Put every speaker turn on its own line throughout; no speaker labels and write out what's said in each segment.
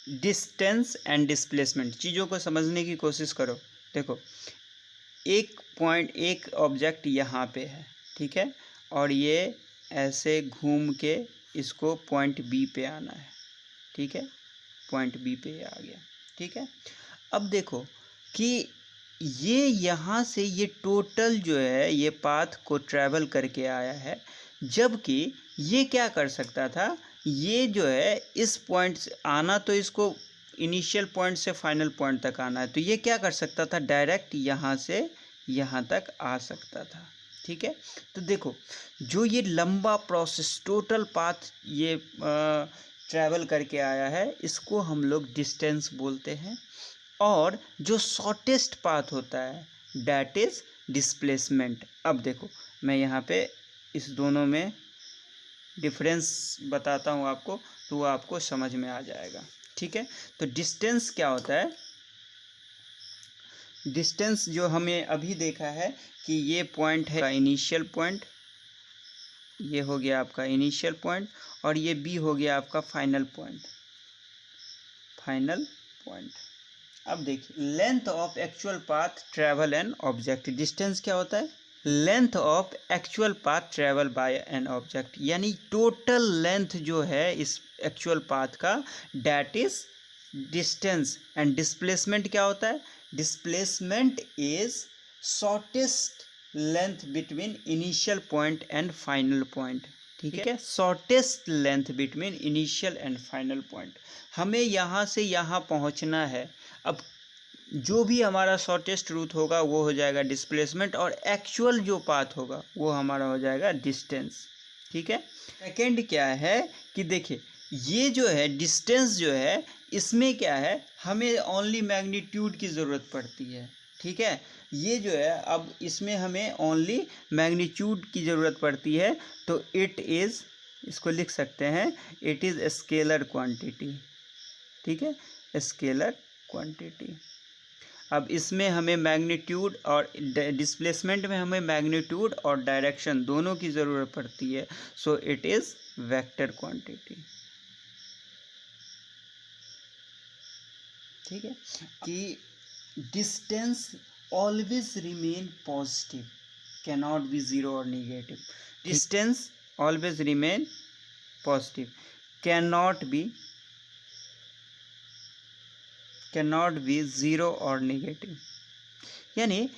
Distance and displacement, चीज़ों को समझने की कोशिश करो। देखो, एक ऑब्जेक्ट यहाँ पे है, ठीक है, और ये ऐसे घूम के इसको पॉइंट बी पे आना है, ठीक है, पॉइंट बी पे आ गया, ठीक है। अब देखो कि ये यहाँ से ये टोटल जो है ये पाथ को ट्रैवल करके आया है, जबकि ये क्या कर सकता था, ये जो है इस पॉइंट से आना, तो इसको इनिशियल पॉइंट से फाइनल पॉइंट तक आना है, तो ये क्या कर सकता था, डायरेक्ट यहाँ से यहाँ तक आ सकता था, ठीक है। तो देखो, जो ये लंबा प्रोसेस टोटल पाथ ये ट्रैवल करके आया है, इसको हम लोग डिस्टेंस बोलते हैं, और जो शॉर्टेस्ट पाथ होता है डैट इज़ डिस्प्लेसमेंट। अब देखो, मैं यहाँ पे इस दोनों में डिफरेंस बताता हूँ आपको, तो वो आपको समझ में आ जाएगा, ठीक है। तो डिस्टेंस क्या होता है, डिस्टेंस जो हमें अभी देखा है कि ये पॉइंट है इनिशियल पॉइंट, ये हो गया आपका इनिशियल पॉइंट, और ये बी हो गया आपका फाइनल पॉइंट, फाइनल पॉइंट। अब देखिए, length of actual path travel an object, distance क्या होता है, length of actual path travel by an object, यानी टोटल लेंथ जो है इस एक्चुअल पाथ का, that is distance. And displacement क्या होता है, displacement is shortest length between initial point and final point, ठीक है, shortest length between initial and final point. हमें यहाँ से यहाँ पहुँचना है, अब जो भी हमारा शॉर्टेस्ट रूट होगा वो हो जाएगा डिस्प्लेसमेंट, और एक्चुअल जो पाथ होगा वो हमारा हो जाएगा डिस्टेंस, ठीक है। सेकेंड क्या है कि देखिए, ये जो है डिस्टेंस जो है, इसमें क्या है, हमें ओनली मैग्नीट्यूड की ज़रूरत पड़ती है, ठीक है। ये जो है, अब इसमें हमें ओनली मैग्नीट्यूड की ज़रूरत पड़ती है, तो इट इज़, इसको लिख सकते हैं, इट इज़ स्केलर क्वांटिटी, ठीक है, स्केलर क्वांटिटी। अब इसमें हमें मैग्नीट्यूड और डिस्प्लेसमेंट में हमें मैग्नीट्यूड और डायरेक्शन दोनों की ज़रूरत पड़ती है, so it is vector quantity, ठीक है। कि distance always remain positive, cannot be zero और negative, distance always remain positive, cannot be zero और नेगेटिव, यानी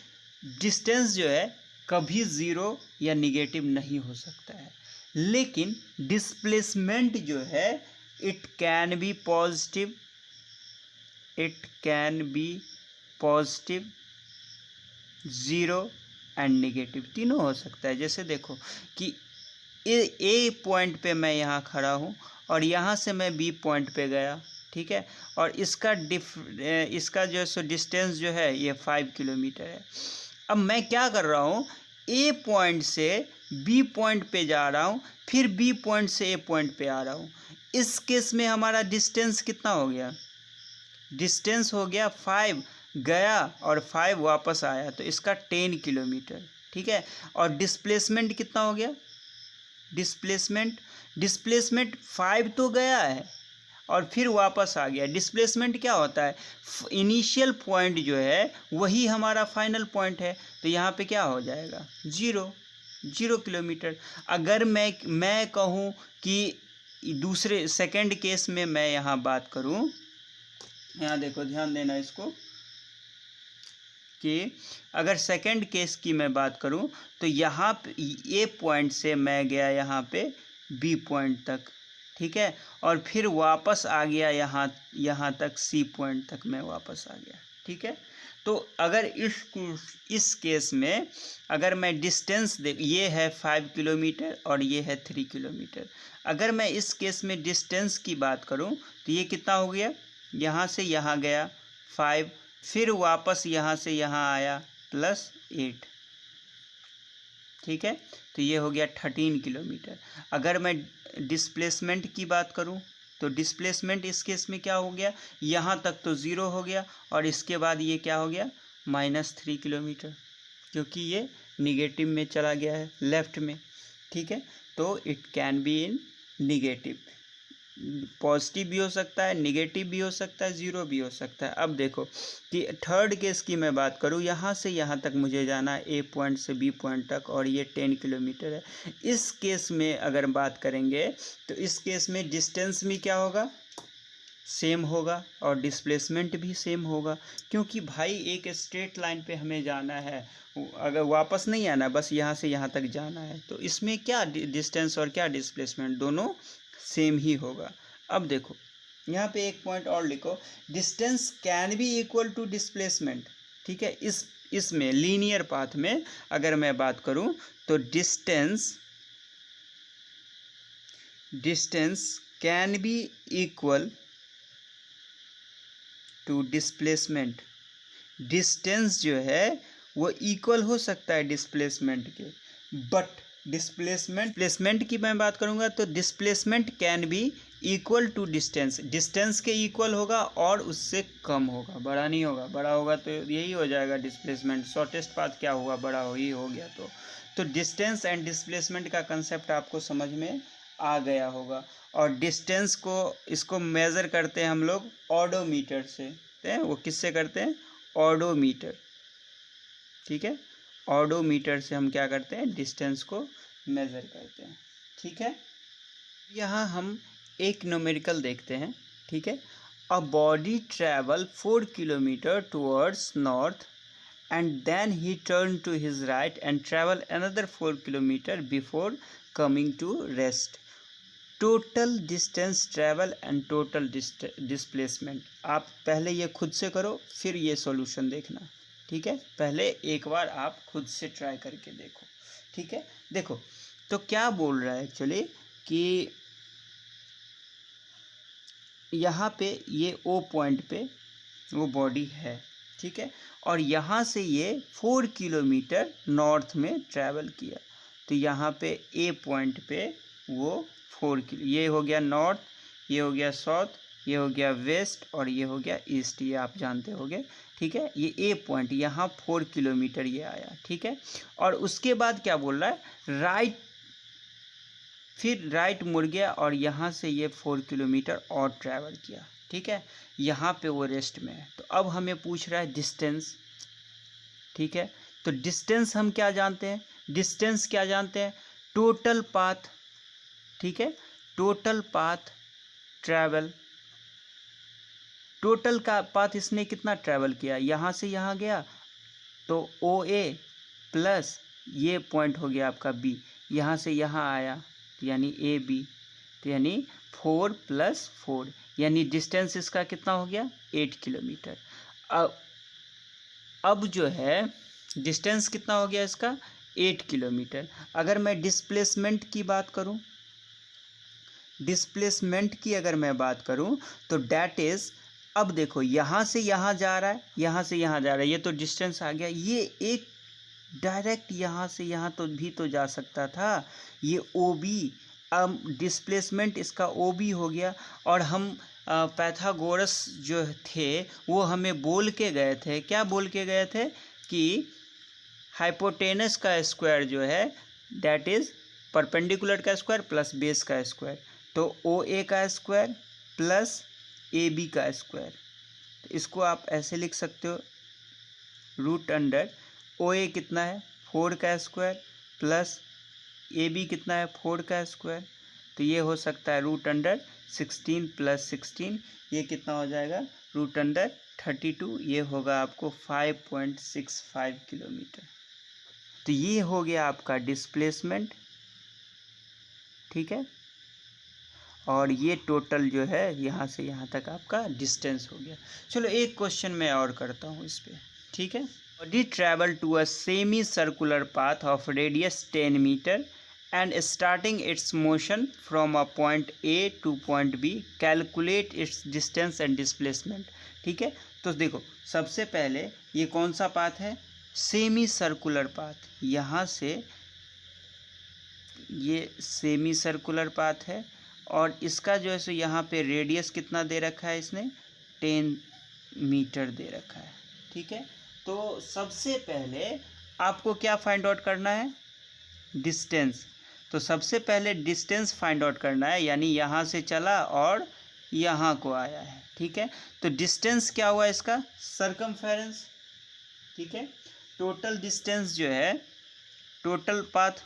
डिस्टेंस जो है कभी ज़ीरो या नेगेटिव नहीं हो सकता है, लेकिन डिस्प्लेसमेंट जो है it can be positive, zero and negative, तीनों हो सकता है। जैसे देखो कि ए पॉइंट पे मैं यहाँ खड़ा हूँ और यहाँ से मैं बी पॉइंट पे गया, ठीक है, और इसका जो सो डिस्टेंस जो है ये 5 किलोमीटर है। अब मैं क्या कर रहा हूँ, ए पॉइंट से बी पॉइंट पे जा रहा हूँ, फिर बी पॉइंट से ए पॉइंट पे आ रहा हूँ। इस केस में हमारा डिस्टेंस कितना हो गया, डिस्टेंस हो गया 5 गया और 5 वापस आया, तो इसका 10 किलोमीटर, ठीक है। और डिस्प्लेसमेंट कितना हो गया, डिस्प्लेसमेंट 5 तो गया है और फिर वापस आ गया। डिस्प्लेसमेंट क्या होता है, इनिशियल पॉइंट जो है वही हमारा फाइनल पॉइंट है, तो यहाँ पे क्या हो जाएगा, ज़ीरो किलोमीटर। अगर मैं कहूँ कि दूसरे सेकंड केस में मैं यहाँ बात करूँ, यहाँ देखो ध्यान देना इसको, कि अगर सेकंड केस की मैं बात करूं, तो यहाँ पे ए पॉइंट से मैं गया यहाँ पे बी पॉइंट तक, ठीक है, और फिर वापस आ गया यहाँ तक सी पॉइंट तक मैं वापस आ गया, ठीक है। तो अगर इस केस में अगर मैं डिस्टेंस ये है 5 किलोमीटर और ये है 3 किलोमीटर, अगर मैं इस केस में डिस्टेंस की बात करूं तो ये कितना हो गया, यहाँ से यहाँ गया 5, फिर वापस यहाँ से यहाँ आया +8, ठीक है, तो ये हो गया 13 किलोमीटर। अगर मैं डिस्प्लेसमेंट की बात करूं तो डिस्प्लेसमेंट इस केस में क्या हो गया, यहाँ तक तो ज़ीरो हो गया और इसके बाद ये क्या हो गया, -3 किलोमीटर, क्योंकि ये निगेटिव में चला गया है लेफ़्ट में, ठीक है। तो it can be in negative, positive भी हो सकता है, नेगेटिव भी हो सकता है, ज़ीरो भी हो सकता है। अब देखो कि थर्ड केस की मैं बात करूँ, यहाँ से यहाँ तक मुझे जाना है ए पॉइंट से बी पॉइंट तक, और ये 10 किलोमीटर है। इस केस में अगर बात करेंगे तो इस केस में डिस्टेंस भी क्या होगा, सेम होगा, और डिस्प्लेसमेंट भी सेम होगा, क्योंकि भाई एक स्ट्रेट लाइन पे हमें जाना है, अगर वापस नहीं आना, बस यहाँ से यहाँ तक जाना है। तो इसमें क्या डिस्टेंस और क्या डिस्प्लेसमेंट दोनों सेम ही होगा। अब देखो यहाँ पे एक पॉइंट और लिखो, distance can be equal to displacement. ठीक है, इसमें लीनियर पाथ में अगर मैं बात करूँ तो distance can be equal to displacement. Distance जो है वो इक्वल हो सकता है डिस्प्लेसमेंट के, बट डिस्प्लेसमेंट की मैं बात करूंगा तो displacement can be equal to distance. Distance के इक्वल होगा और उससे कम होगा, बड़ा नहीं होगा। बड़ा होगा तो यही हो जाएगा डिस्प्लेसमेंट। शॉर्टेस्ट पाथ क्या हुआ, बड़ा ही हो गया। तो डिस्टेंस एंड डिस्प्लेसमेंट का कंसेप्ट आपको समझ में आ गया होगा। और डिस्टेंस को इसको मेज़र करते हैं हम लोग ऑडोमीटर से। वो किससे करते हैं, ऑडोमीटर। ठीक है, ऑडोमीटर से हम क्या करते हैं, डिस्टेंस को मेज़र करते हैं। ठीक है, यहाँ हम एक न्यूमेरिकल देखते हैं। ठीक है, अ body travel 4 kilometre towards north and then he turned to his right and travel another 4 kilometer before coming to rest. Total distance travel and total displacement. आप पहले ये खुद से करो, फिर ये सॉल्यूशन देखना। ठीक है, पहले एक बार आप खुद से ट्राई करके देखो। ठीक है, देखो तो क्या बोल रहा है एक्चुअली कि यहाँ पे ये ओ पॉइंट पे वो बॉडी है। ठीक है, और यहाँ से ये 4 किलोमीटर नॉर्थ में ट्रैवल किया। तो यहाँ पे ए पॉइंट पे वो 4 किलो, ये हो गया नॉर्थ, ये हो गया साउथ, ये हो गया वेस्ट, और ये हो गया ईस्ट, ये आप जानते होंगे। ठीक है, ये ए पॉइंट यहाँ 4 किलोमीटर ये आया। ठीक है, और उसके बाद क्या बोल रहा है, राइट, फिर राइट मुड़ गया और यहाँ से ये 4 किलोमीटर और ट्रैवल किया। ठीक है, यहाँ पे वो रेस्ट में है। तो अब हमें पूछ रहा है डिस्टेंस। ठीक है, तो डिस्टेंस हम क्या जानते हैं, डिस्टेंस क्या जानते हैं, टोटल पाथ। ठीक है, टोटल पाथ ट्रैवल, टोटल का पाथ इसने कितना ट्रैवल किया, यहाँ से यहाँ गया तो ओ ए प्लस ये पॉइंट हो गया आपका बी, यहाँ से यहाँ आया यानी ए बी, तो यानी 4 + 4 यानी डिस्टेंस इसका कितना हो गया, 8 किलोमीटर। अब जो है डिस्टेंस कितना हो गया इसका, 8 किलोमीटर। अगर मैं डिस्प्लेसमेंट की बात करूं, डिस्प्लेसमेंट की अगर मैं बात करूं तो डैट इज़, अब देखो यहाँ से यहाँ जा रहा है, यहाँ से यहाँ जा रहा है, ये तो डिस्टेंस आ गया। ये एक डायरेक्ट यहाँ से यहाँ तो भी तो जा सकता था, ये ओ बी, अब डिस्प्लेसमेंट इसका ओ बी हो गया। और हम पैथागोरस जो थे वो हमें बोल के गए थे, क्या बोल के गए थे कि हाइपोटेनस का स्क्वायर जो है दैट इज़ परपेंडिकुलर का स्क्वायर प्लस बेस का स्क्वायर। तो ओ ए का स्क्वायर प्लस ए बी का स्क्वायर, तो इसको आप ऐसे लिख सकते हो, रूट अंडर ओ ए कितना है 4 का स्क्वायर प्लस ए बी कितना है 4 का स्क्वायर, तो ये हो सकता है रूट अंडर 16 + 16, ये कितना हो जाएगा रूट अंडर 32, ये होगा आपको 5.65 किलोमीटर। तो ये हो गया आपका डिस्प्लेसमेंट। ठीक है, और ये टोटल जो है यहाँ से यहाँ तक आपका डिस्टेंस हो गया। चलो एक क्वेश्चन मैं और करता हूँ इस पर। ठीक है, body travel to a semi-circular path of radius 10 meter and starting its motion from a point A to point B, calculate its distance and displacement। ठीक है, तो देखो सबसे पहले ये कौन सा पाथ है, सेमी सर्कुलर पाथ। यहाँ से ये सेमी सर्कुलर पाथ है और इसका जो है सो यहाँ पे रेडियस कितना दे रखा है इसने, 10 मीटर दे रखा है। ठीक है, तो सबसे पहले आपको क्या फाइंड आउट करना है, डिस्टेंस। तो सबसे पहले डिस्टेंस फाइंड आउट करना है, यानी यहाँ से चला और यहाँ को आया है, ठीक है। तो डिस्टेंस क्या हुआ इसका, सर्कमफेरेंस, ठीक है। टोटल डिस्टेंस जो है, टोटल पाथ,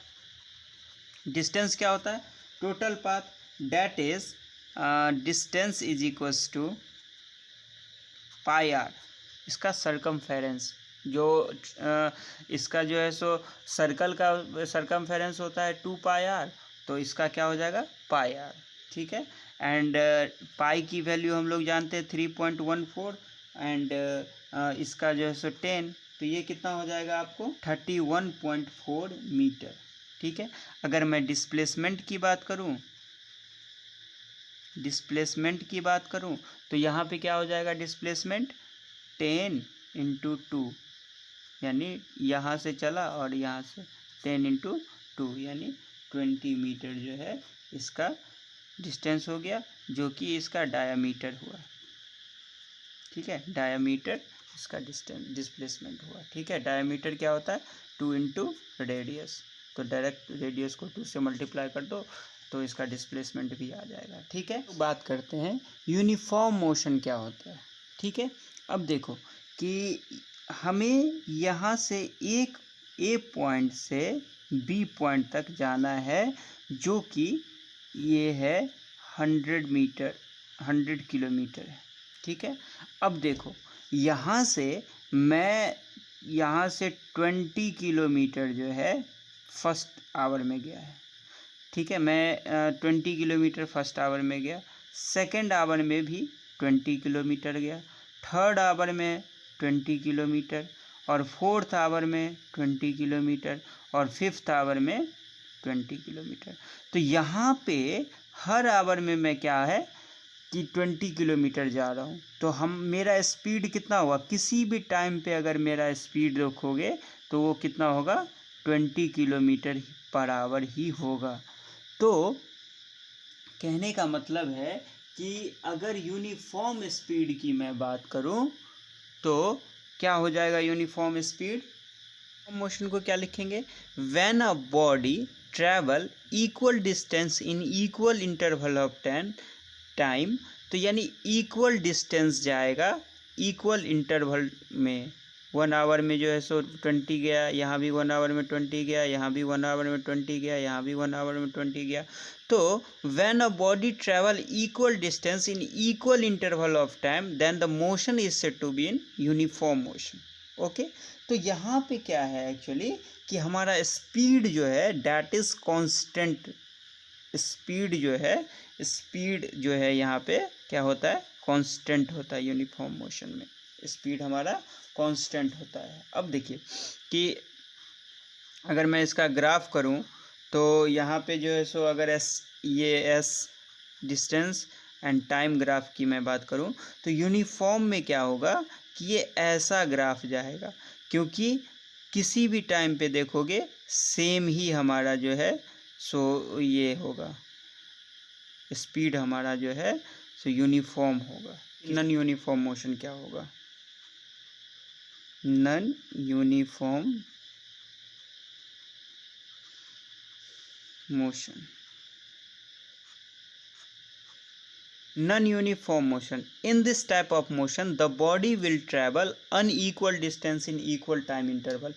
डिस्टेंस क्या होता है, total path, that is distance is equals to pi r, इसका सर्कमफेरेंस, जो इसका जो है सो सर्कल का सर्कमफेरेंस होता है 2 पाई आर, तो इसका क्या हो जाएगा पाई आर, ठीक है। एंड पाई की वैल्यू हम लोग जानते हैं 3.14 एंड इसका जो है सो 10, तो ये कितना हो जाएगा आपको 31.4 मीटर, ठीक है। अगर मैं डिस्प्लेसमेंट की बात करूं, डिस्प्लेसमेंट की बात करूं तो यहाँ पे क्या हो जाएगा डिस्प्लेसमेंट 10 × 2, यानी यहाँ से चला और यहाँ से 10 × 2 यानी 20 मीटर जो है इसका डिस्टेंस हो गया, जो कि इसका डायामीटर हुआ, ठीक है। डायामीटर इसका डिस्प्लेसमेंट हुआ, ठीक है। डायामीटर क्या होता है 2 × रेडियस, तो डायरेक्ट रेडियस को 2 से मल्टीप्लाई कर दो तो इसका डिस्प्लेसमेंट भी आ जाएगा, ठीक है। तो बात करते हैं यूनिफॉर्म मोशन क्या होता है, ठीक है। अब देखो कि हमें यहाँ से एक ए पॉइंट से बी पॉइंट तक जाना है, जो कि ये है 100 किलोमीटर है, ठीक है। अब देखो यहाँ से मैं यहाँ से 20 किलोमीटर जो है फर्स्ट आवर में गया है, ठीक है। मैं 20 किलोमीटर फर्स्ट आवर में गया, सेकेंड आवर में भी 20 किलोमीटर गया, थर्ड आवर में 20 किलोमीटर, और फोर्थ आवर में 20 किलोमीटर, और फिफ्थ आवर में 20 किलोमीटर। तो यहाँ पे हर आवर में मैं क्या है कि 20 किलोमीटर जा रहा हूँ। तो हम मेरा स्पीड कितना हुआ, किसी भी टाइम पे अगर मेरा स्पीड रखोगे तो वो कितना होगा 20 किलोमीटर पर आवर ही होगा। तो कहने का मतलब है कि अगर यूनिफॉर्म स्पीड की मैं बात करूं तो क्या हो जाएगा यूनिफॉर्म स्पीड, मोशन को क्या लिखेंगे, when a body travel equal distance in equal interval of time, तो यानी इक्वल डिस्टेंस जाएगा इक्वल इंटरवल में। 1 आवर में जो है सो 20 गया, यहाँ भी 1 आवर में 20 गया, यहाँ भी 1 आवर में 20 गया, यहाँ भी 1 आवर में 20 गया। तो when a body travel equal distance in equal interval of time then the motion is said to be in uniform motion, okay. तो यहाँ पे क्या है एक्चुअली कि हमारा स्पीड जो है डैट इज कांस्टेंट, स्पीड जो है यहाँ पे क्या होता है कांस्टेंट होता है यूनिफॉर्म मोशन में, स्पीड हमारा कांस्टेंट होता है। अब देखिए कि अगर मैं इसका ग्राफ करूं तो यहाँ पे जो है सो अगर S distance and time graph की मैं बात करूं तो यूनिफॉर्म में क्या होगा कि ये ऐसा ग्राफ जाएगा, क्योंकि किसी भी टाइम पे देखोगे सेम ही हमारा जो है सो ये होगा, स्पीड हमारा जो है सो यूनिफॉर्म होगा। नॉन यूनिफॉर्म मोशन क्या होगा, non uniform motion, non-uniform motion, in this type of motion the body will travel unequal distance in equal time interval।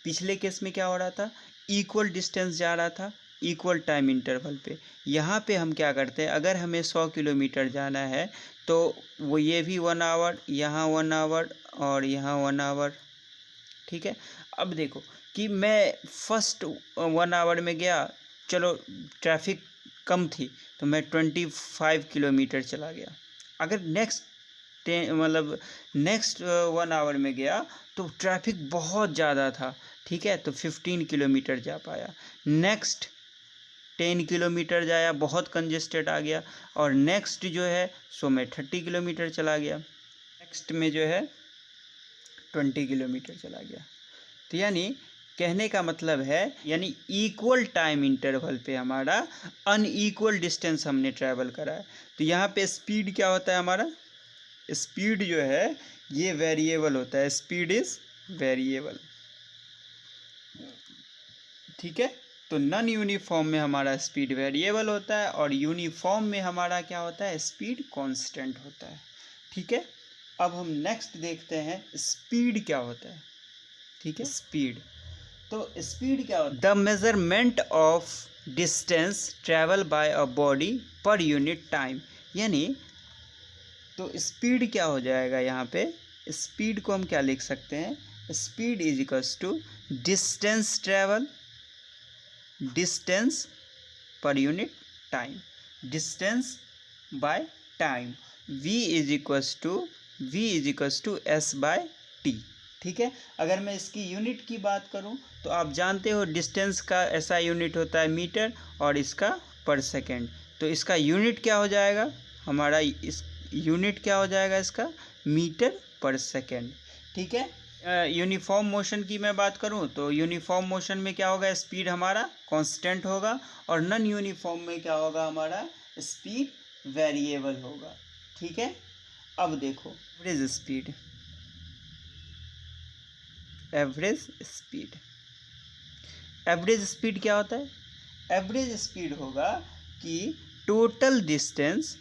पिछले केस में क्या हो रहा था, इक्वल डिस्टेंस जा रहा था इक्वल टाइम इंटरवल पे। यहाँ पे हम क्या करते हैं, अगर हमें 100 किलोमीटर जाना है तो वो ये भी 1 आवर, यहाँ 1 आवर और यहाँ 1 आवर, ठीक है। अब देखो कि मैं फर्स्ट 1 आवर में गया, चलो ट्रैफिक कम थी तो मैं 25 किलोमीटर चला गया। अगर नेक्स्ट 1 आवर में गया तो ट्रैफिक बहुत ज़्यादा था, ठीक है, तो 15 किलोमीटर जा पाया। नेक्स्ट 10 किलोमीटर जाया, बहुत कंजेस्टेड आ गया, और नेक्स्ट जो है सो मैं 30 किलोमीटर चला गया, नेक्स्ट में जो है 20 किलोमीटर चला गया। तो यानी कहने का मतलब है यानी इक्वल टाइम इंटरवल पे हमारा अनइक्वल डिस्टेंस हमने ट्रैवल करा है। तो यहाँ पे स्पीड क्या होता है, हमारा स्पीड जो है ये वेरिएबल होता है, स्पीड इज वेरिएबल, ठीक है। तो नॉन यूनिफॉर्म में हमारा स्पीड वेरिएबल होता है और यूनिफॉर्म में हमारा क्या होता है, स्पीड कांस्टेंट होता है। ठीक है, अब हम नेक्स्ट देखते हैं स्पीड क्या होता है। ठीक है, स्पीड, तो स्पीड क्या होता है, the measurement of distance travel by a body पर यूनिट टाइम। यानी तो स्पीड क्या हो जाएगा, यहाँ पे स्पीड को हम क्या लिख सकते हैं, speed is equals to distance travel, distance पर unit time, distance by time, v is equals to s by t. ठीक है, अगर मैं इसकी यूनिट की बात करूं तो आप जानते हो डिस्टेंस का ऐसा यूनिट होता है मीटर और इसका पर सेकेंड, तो इसका यूनिट क्या हो जाएगा, हमारा इस यूनिट क्या हो जाएगा इसका, मीटर पर सेकेंड। ठीक है, यूनिफॉर्म मोशन की मैं बात करूं तो यूनिफॉर्म मोशन में क्या होगा, स्पीड हमारा कांस्टेंट होगा और नॉन यूनिफॉर्म में क्या होगा, हमारा स्पीड वेरिएबल होगा। ठीक है, अब देखो average speed, average speed, average speed क्या होता है, एवरेज स्पीड होगा कि total distance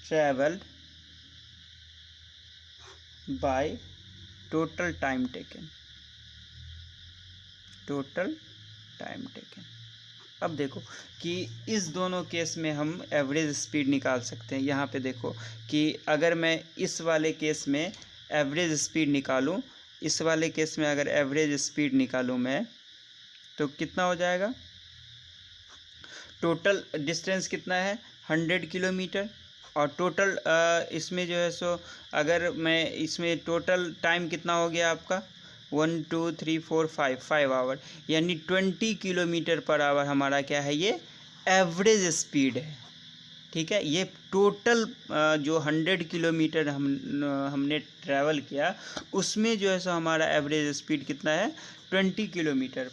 travelled by total time taken, total time taken. अब देखो कि इस दोनों केस में हम एवरेज स्पीड निकाल सकते हैं। यहाँ पे देखो कि अगर मैं इस वाले केस में एवरेज स्पीड निकालूं, इस वाले केस में अगर एवरेज स्पीड निकालूं मैं, तो कितना हो जाएगा, टोटल डिस्टेंस कितना है 100 किलोमीटर और टोटल इसमें जो है सो अगर मैं इसमें टोटल टाइम कितना हो गया आपका 1 2 3 4 5 आवर, यानी 20 किलोमीटर पर आवर हमारा क्या है, ये एवरेज स्पीड है। ठीक है, ये टोटल जो 100 किलोमीटर हमने ट्रैवल किया उसमें जो है सो हमारा एवरेज स्पीड कितना है 20 किलोमीटर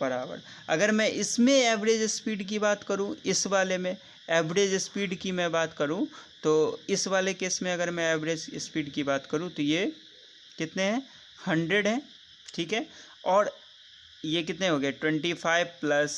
पर आवर। अगर मैं इसमें एवरेज स्पीड की बात करूं, इस वाले में एवरेज स्पीड की मैं बात करूं, तो इस वाले केस में अगर मैं एवरेज स्पीड की बात करूं तो ये कितने हैं 100 हैं। ठीक है, और ये कितने हो गए 25 प्लस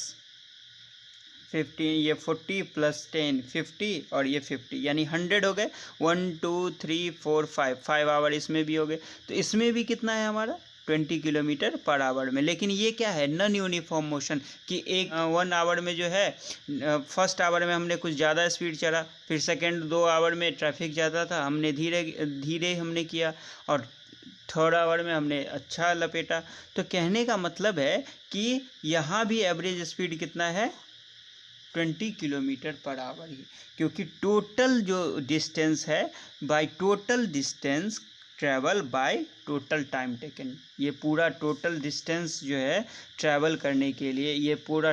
15, ये 40 प्लस 10 50 और ये 50, यानी 100 हो गए। 1 2 3 4 5 आवर इसमें भी हो गए, तो इसमें भी कितना है हमारा 20 किलोमीटर पर आवर में। लेकिन ये क्या है नॉन यूनिफॉर्म मोशन कि एक 1 आवर में जो है फर्स्ट आवर में हमने कुछ ज़्यादा स्पीड चला, फिर सेकेंड 2 आवर में ट्रैफिक ज़्यादा था हमने धीरे धीरे हमने किया और थर्ड आवर में हमने अच्छा लपेटा। तो कहने का मतलब है कि यहाँ भी एवरेज स्पीड कितना है 20 किलोमीटर पर आवर ही, क्योंकि टोटल जो डिस्टेंस है by total distance travel by total time taken, ये पूरा टोटल डिस्टेंस जो है ट्रैवल करने के लिए, ये पूरा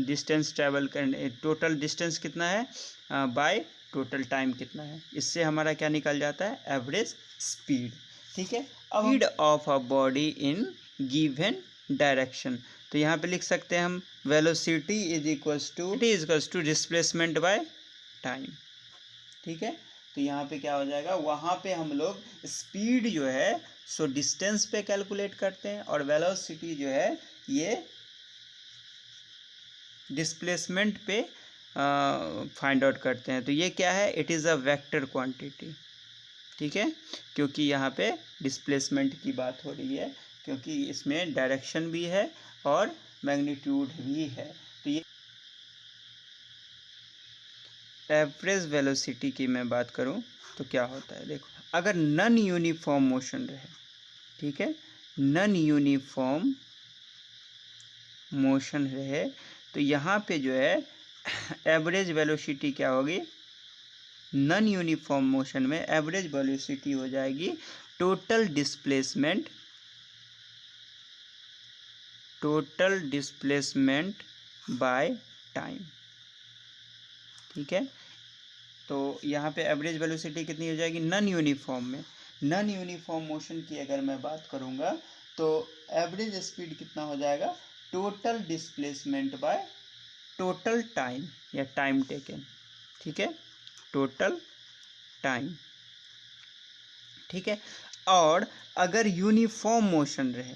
डिस्टेंस ट्रैवल करने, टोटल डिस्टेंस कितना है बाय टोटल टाइम कितना है, इससे हमारा क्या निकल जाता है एवरेज स्पीड। ठीक है, speed of a body in given direction, तो यहाँ पे लिख सकते हैं हम velocity is equals to displacement by time. ठीक है, तो यहाँ पे क्या हो जाएगा, वहाँ पे हम लोग स्पीड जो है सो डिस्टेंस पे कैलकुलेट करते हैं और वेलोसिटी जो है ये डिस्प्लेसमेंट पे फाइंड आउट करते हैं। तो ये क्या है, it is a vector quantity. ठीक है, क्योंकि यहाँ पे डिस्प्लेसमेंट की बात हो रही है, क्योंकि इसमें डायरेक्शन भी है और मैग्नीट्यूड भी है। तो ये एवरेज वेलोसिटी की मैं बात करूं तो क्या होता है, देखो अगर नॉन यूनिफॉर्म मोशन रहे, ठीक है, नॉन यूनिफॉर्म मोशन रहे तो यहाँ पे जो है एवरेज वेलोसिटी क्या होगी, नॉन यूनिफॉर्म मोशन में एवरेज वेलोसिटी हो जाएगी टोटल डिस्प्लेसमेंट बाय टाइम। ठीक है, तो यहाँ पे एवरेज वेलोसिटी कितनी हो जाएगी नॉन यूनिफॉर्म में, नॉन यूनिफॉर्म मोशन की अगर मैं बात करूँगा तो एवरेज स्पीड कितना हो जाएगा total displacement by total time या टाइम टेकन। ठीक है, टोटल टाइम। ठीक है, और अगर यूनिफॉर्म मोशन रहे,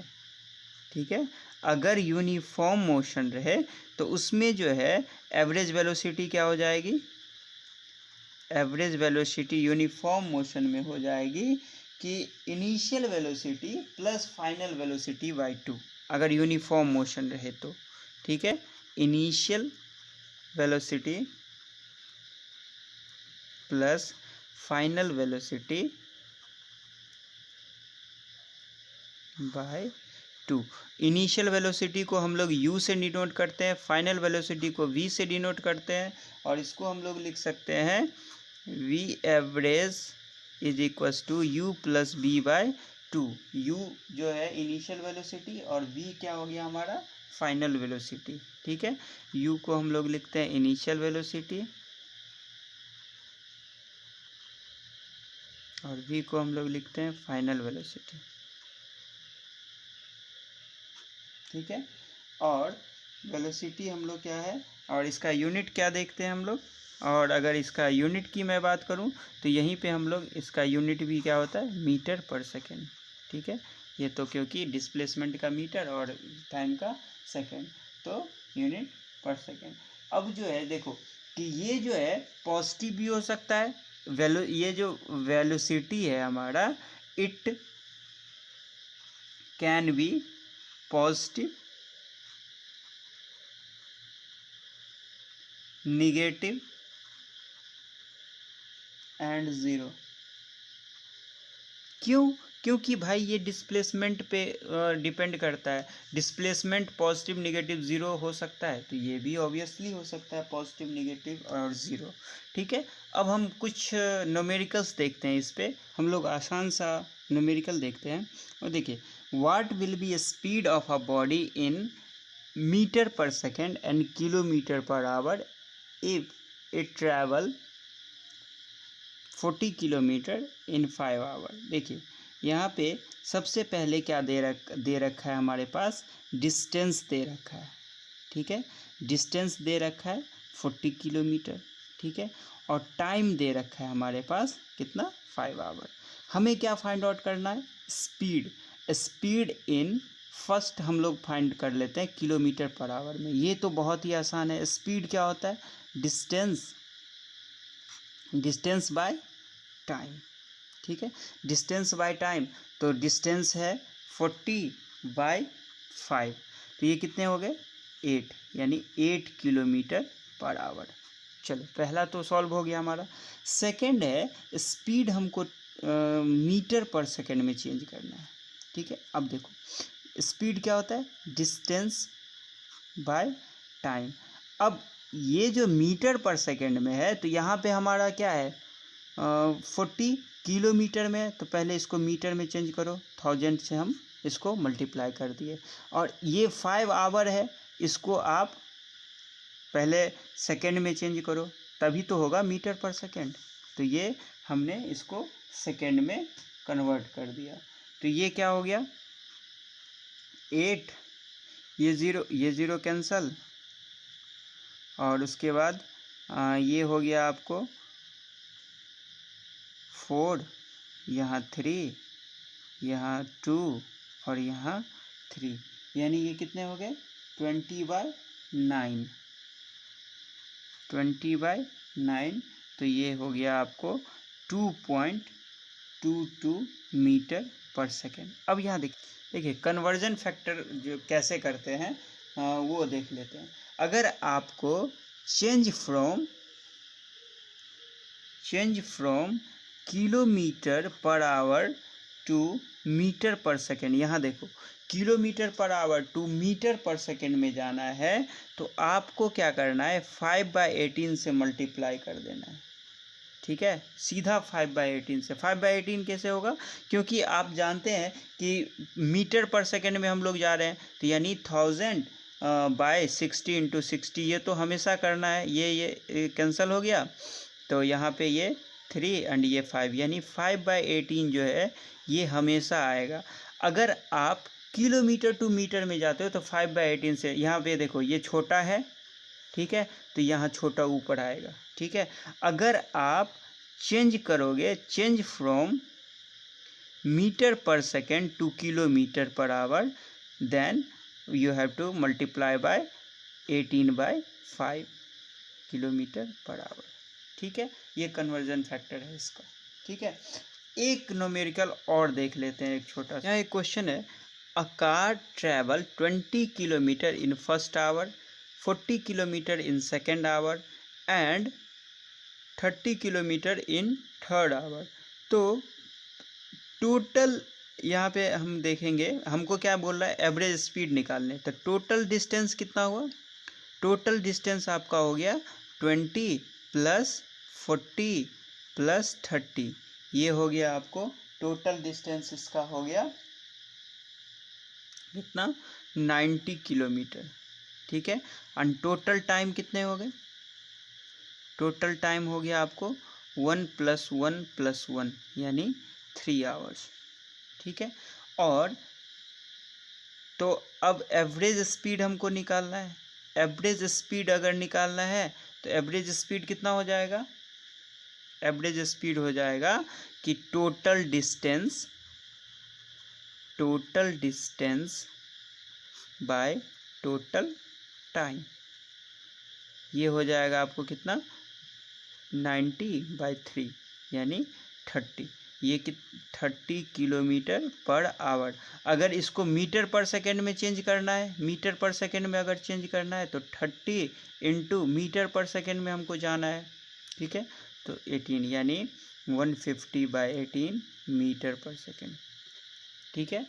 ठीक है, अगर यूनिफॉर्म मोशन रहे तो उसमें जो है एवरेज वेलोसिटी क्या हो जाएगी, एवरेज वेलोसिटी यूनिफॉर्म मोशन में हो जाएगी कि initial velocity plus final velocity by 2, अगर यूनिफॉर्म मोशन रहे तो, ठीक है, initial velocity plus final velocity bye 2। Initial velocity को हम लोग u से डिनोट करते हैं, फाइनल वेलोसिटी को v से डिनोट करते हैं, और इसको हम लोग लिख सकते हैं v average is equals to u plus b by 2। u जो है इनिशियल वेलोसिटी और v क्या हो गया हमारा फाइनल वेलोसिटी, ठीक है। u को हम लोग लिखते हैं इनिशियल वेलोसिटी और v को हम लोग लिखते हैं फाइनल वेलोसिटी, ठीक है। और वेलोसिटी हम लोग क्या है, और इसका यूनिट क्या देखते हैं हम लोग, और अगर इसका यूनिट की मैं बात करूं तो यहीं पे हम लोग इसका यूनिट भी क्या होता है मीटर पर सेकेंड, ठीक है। ये तो क्योंकि डिस्प्लेसमेंट का मीटर और टाइम का सेकेंड, तो यूनिट पर सेकेंड। अब जो है देखो कि ये जो है पॉजिटिव भी हो सकता है, ये जो वेलोसिटी है हमारा, it can be positive, negative and zero. क्यों? क्योंकि भाई ये डिस्प्लेसमेंट पे डिपेंड करता है। डिस्प्लेसमेंट पॉजिटिव निगेटिव ज़ीरो हो सकता है, तो ये भी ऑब्वियसली हो सकता है पॉजिटिव निगेटिव और ज़ीरो, ठीक है। अब हम कुछ न्यूमेरिकल्स देखते हैं, इस पर हम लोग आसान सा न्यूमेरिकल देखते हैं। और देखिए, what will be speed of a body in metre per second and kilometre per hour if it travel 40 kilometre in 5 hour. देखिए यहाँ पे सबसे पहले क्या दे रखा है हमारे पास, डिस्टेंस दे रखा है, ठीक है। डिस्टेंस दे रखा है 40 किलोमीटर, ठीक है। और टाइम दे रखा है हमारे पास कितना, 5 आवर। हमें क्या फाइंड आउट करना है, स्पीड। स्पीड इन फर्स्ट हम लोग फाइंड कर लेते हैं किलोमीटर पर आवर में। ये तो बहुत ही आसान है। स्पीड क्या होता है, डिस्टेंस बाय टाइम, ठीक है। डिस्टेंस बाय टाइम, तो डिस्टेंस है 40/5, तो ये कितने हो गए 8, यानी 8 किलोमीटर पर आवर। चलो पहला तो सॉल्व हो गया हमारा। सेकंड है, स्पीड हमको मीटर पर सेकंड में चेंज करना है, ठीक है। अब देखो स्पीड क्या होता है, डिस्टेंस बाय टाइम। अब ये जो मीटर पर सेकंड में है, तो यहाँ पे हमारा क्या है 40 किलोमीटर में, तो पहले इसको मीटर में चेंज करो, 1000 से हम इसको मल्टीप्लाई कर दिए। और ये 5 आवर है, इसको आप पहले सेकंड में चेंज करो, तभी तो होगा मीटर पर सेकंड। तो ये हमने इसको सेकंड में कन्वर्ट कर दिया, तो ये क्या हो गया 8, ये ज़ीरो कैंसल, और उसके बाद ये हो गया आपको 4, यहाँ 3, यहाँ 2 और यहाँ 3, यानी ये कितने हो गए 20/9, 20/9। तो ये हो गया आपको 2.22 मीटर पर सेकेंड। अब यहाँ देखिए कन्वर्जन फैक्टर जो कैसे करते हैं वो देख लेते हैं। अगर आपको change from kilometre per hour to metre per second, यहाँ देखो kilometre per hour to metre per second में जाना है, तो आपको क्या करना है 5/18 से मल्टीप्लाई कर देना है, ठीक है। सीधा 5/18 से। 5/18 कैसे होगा, क्योंकि आप जानते हैं कि मीटर पर सेकेंड में हम लोग जा रहे हैं, तो यानी 1000/60 × 60, ये तो हमेशा करना है। ये कैंसिल हो गया, तो यहाँ पे ये 3 एंड ये 5, यानी 5/18 जो है ये हमेशा आएगा। अगर आप किलोमीटर टू मीटर में जाते हो तो 5/18 से, यहाँ पे देखो ये छोटा है, ठीक है, तो यहाँ छोटा ऊपर आएगा, ठीक है। अगर आप चेंज करोगे, change from metre per second to kilometre per hour, then you have to multiply by 18/5 kilometre per hour. ठीक है, ये कन्वर्जन फैक्टर है इसका। ठीक है, एक न्यूमेरिकल और देख लेते हैं, एक छोटा सा। यहाँ एक क्वेश्चन है, a car travel 20 kilometre in first hour, 40 kilometre in second hour and 30 kilometre in third hour. तो टोटल यहाँ पे हम देखेंगे, हमको क्या बोल रहा है, एवरेज स्पीड निकालने। तो टोटल डिस्टेंस कितना हुआ, टोटल डिस्टेंस आपका हो गया 20 + 40 + 30, ये हो गया आपको टोटल डिस्टेंस, इसका हो गया कितना, 90 किलोमीटर। ठीक है, और टोटल टाइम कितने हो गए, टोटल टाइम हो गया आपको 1 + 1 + 1 यानी 3 आवर्स। ठीक है, और तो अब एवरेज स्पीड हमको निकालना है। एवरेज स्पीड अगर निकालना है तो एवरेज स्पीड कितना हो जाएगा, एवरेज स्पीड हो जाएगा कि total distance by total time, ये हो जाएगा आपको कितना, 90/3 यानी 30, ये 30 किलोमीटर पर आवर। अगर इसको मीटर पर सेकेंड में चेंज करना है, मीटर पर सेकेंड में अगर चेंज करना है तो 30 × मीटर पर सेकेंड में हमको जाना है। ठीक है, तो 18 यानी 150/18 मीटर पर सेकेंड। ठीक है,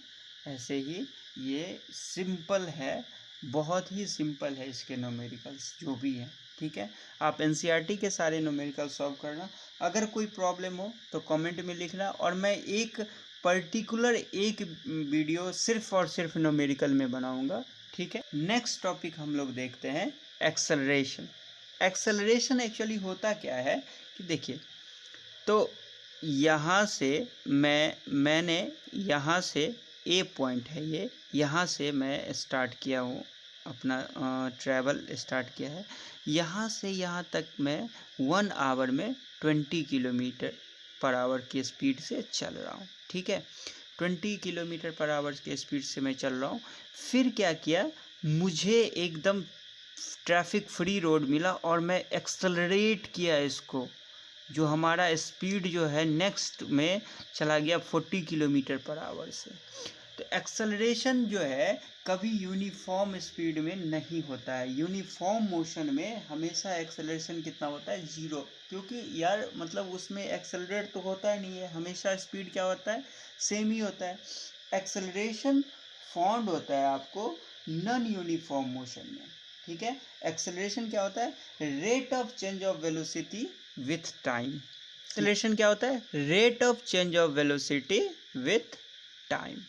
ऐसे ही ये सिंपल है, बहुत ही सिंपल है इसके न्यूमेरिकल्स जो भी हैं। ठीक है, आप एनसीईआरटी के सारे न्यूमेरिकल सॉल्व करना। अगर कोई प्रॉब्लम हो तो कमेंट में लिखना, और मैं एक पर्टिकुलर एक वीडियो सिर्फ और सिर्फ न्यूमेरिकल में बनाऊंगा। ठीक है, नेक्स्ट टॉपिक हम लोग देखते हैं एक्सेलरेशन। एक्सेलरेशन एक्चुअली होता क्या है कि देखिए, तो यहाँ से मैंने यहाँ से ए पॉइंट है ये, यहाँ से मैं स्टार्ट किया हूँ, अपना ट्रैवल स्टार्ट किया है। यहाँ से यहाँ तक मैं 1 आवर में 20 किलोमीटर पर आवर की स्पीड से चल रहा हूँ। ठीक है, 20 किलोमीटर पर आवर के स्पीड से मैं चल रहा हूँ। फिर क्या किया, मुझे एकदम ट्रैफिक फ्री रोड मिला और मैं एक्सेलरेट किया इसको, जो हमारा स्पीड जो है नेक्स्ट में चला गया 40 किलोमीटर पर आवर से। तो एक्सेलरेशन जो है कभी यूनिफॉर्म स्पीड में नहीं होता है। यूनिफॉर्म मोशन में हमेशा एक्सेलरेशन कितना होता है, 0, क्योंकि यार मतलब उसमें एक्सेलरेट तो होता ही नहीं है, हमेशा स्पीड क्या होता है, सेम ही होता है। एक्सेलरेशन फाउंड होता है आपको नॉन यूनिफॉर्म मोशन में। ठीक है, एक्सेलरेशन क्या होता है, rate of change of velocity with time. Acceleration क्या होता है, rate of change of velocity with time.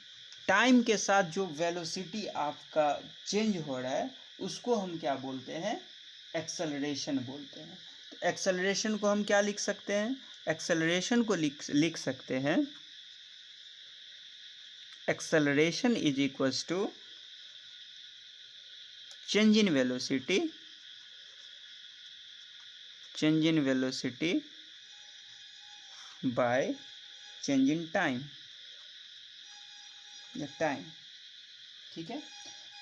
Time के साथ जो वेलोसिटी आपका चेंज हो रहा है उसको हम क्या बोलते हैं, एक्सेलरेशन बोलते हैं। तो एक्सेलरेशन को हम क्या लिख सकते हैं, एक्सेलरेशन को लिख सकते हैं, acceleration is equals to change in velocity by change in time या टाइम। ठीक है,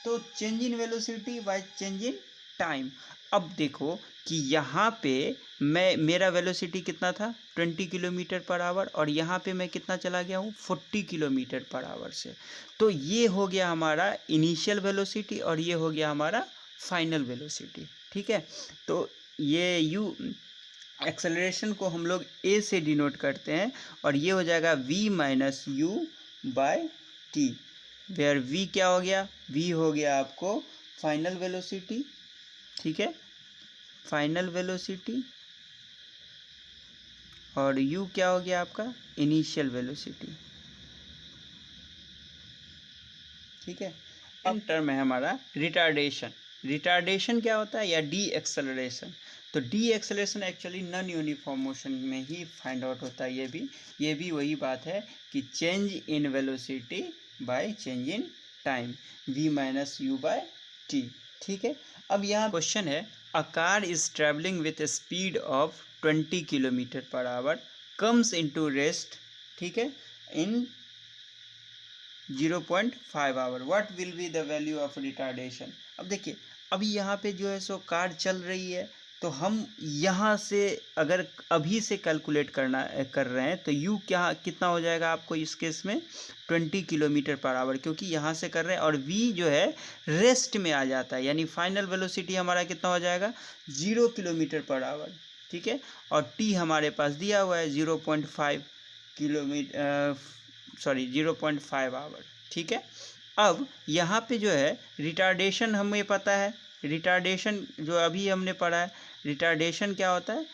तो change in velocity by change in time. अब देखो कि यहाँ पे मेरा वेलोसिटी कितना था, 20 किलोमीटर पर आवर, और यहाँ पे मैं कितना चला गया हूँ, 40 किलोमीटर पर आवर से। तो ये हो गया हमारा इनिशियल वेलोसिटी और ये हो गया हमारा फाइनल वेलोसिटी। ठीक है, तो ये एक्सेलरेशन को हम लोग ए से डिनोट करते हैं, और ये हो जाएगा v - u/t, वेयर v क्या हो गया, v हो गया आपको फाइनल वेलोसिटी। ठीक है, फाइनल वेलोसिटी, और u क्या हो गया आपका, इनिशियल वेलोसिटी। ठीक है, अब टर्म है हमारा रिटार्डेशन। रिटार्डेशन क्या होता है, या डी एक्सेलरेशन। तो D acceleration actually non uniform motion में ही फाइंड आउट होता है। ये भी वही बात है कि change in velocity by change in time, v - u/t। ठीक है, अब यहाँ क्वेश्चन है, a car is travelling with speed of 20 kilometre per hour comes into rest, ठीक है, in 0.5 hour. What will be the value of retardation. अब देखिए अभी यहाँ पे जो है सो कार चल रही है, तो हम यहाँ से अगर अभी से कैलकुलेट कर रहे हैं तो u क्या कितना हो जाएगा आपको इस केस में 20 किलोमीटर पर आवर, क्योंकि यहाँ से कर रहे हैं। और v जो है रेस्ट में आ जाता है, यानी फाइनल वेलोसिटी हमारा कितना हो जाएगा 0 किलोमीटर पर आवर। ठीक है, और t हमारे पास दिया हुआ है 0.5 किलोमीटर 0.5 आवर। ठीक है, अब यहाँ पे जो है रिटार्डेशन हमें पता है, रिटार्डेशन जो अभी हमने पढ़ा है, रिटार्डेशन क्या होता है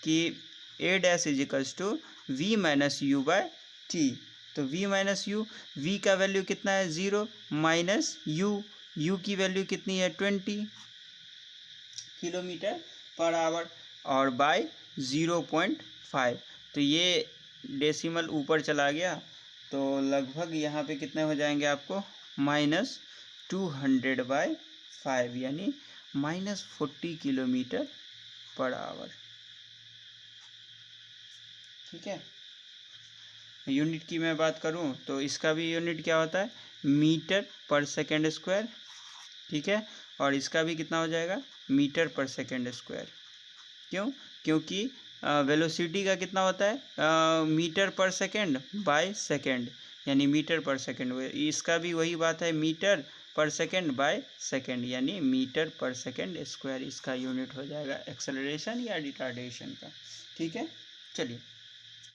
कि a dash is equals to v minus u by t. तो v माइनस यू, v का वैल्यू कितना है 0 माइनस u की वैल्यू कितनी है 20 किलोमीटर पर आवर और बाय 0.5। तो ये डेसिमल ऊपर चला गया, तो लगभग यहाँ पे कितने हो जाएंगे आपको -200/5 यानी -40 किलोमीटर पर आवर। ठीक है, यूनिट की मैं बात करूँ तो इसका भी यूनिट क्या होता है मीटर पर सेकेंड स्क्वायर। ठीक है, और इसका भी कितना हो जाएगा मीटर पर सेकेंड स्क्वायर। क्यों? क्योंकि वेलोसिटी का कितना होता है metre per second by second, यानी मीटर पर सेकेंड। इसका भी वही बात है metre per second by second, यानी मीटर पर सेकेंड स्क्वायर इसका यूनिट हो जाएगा एक्सेलरेशन या रिटार्डेशन का। ठीक है, चलिए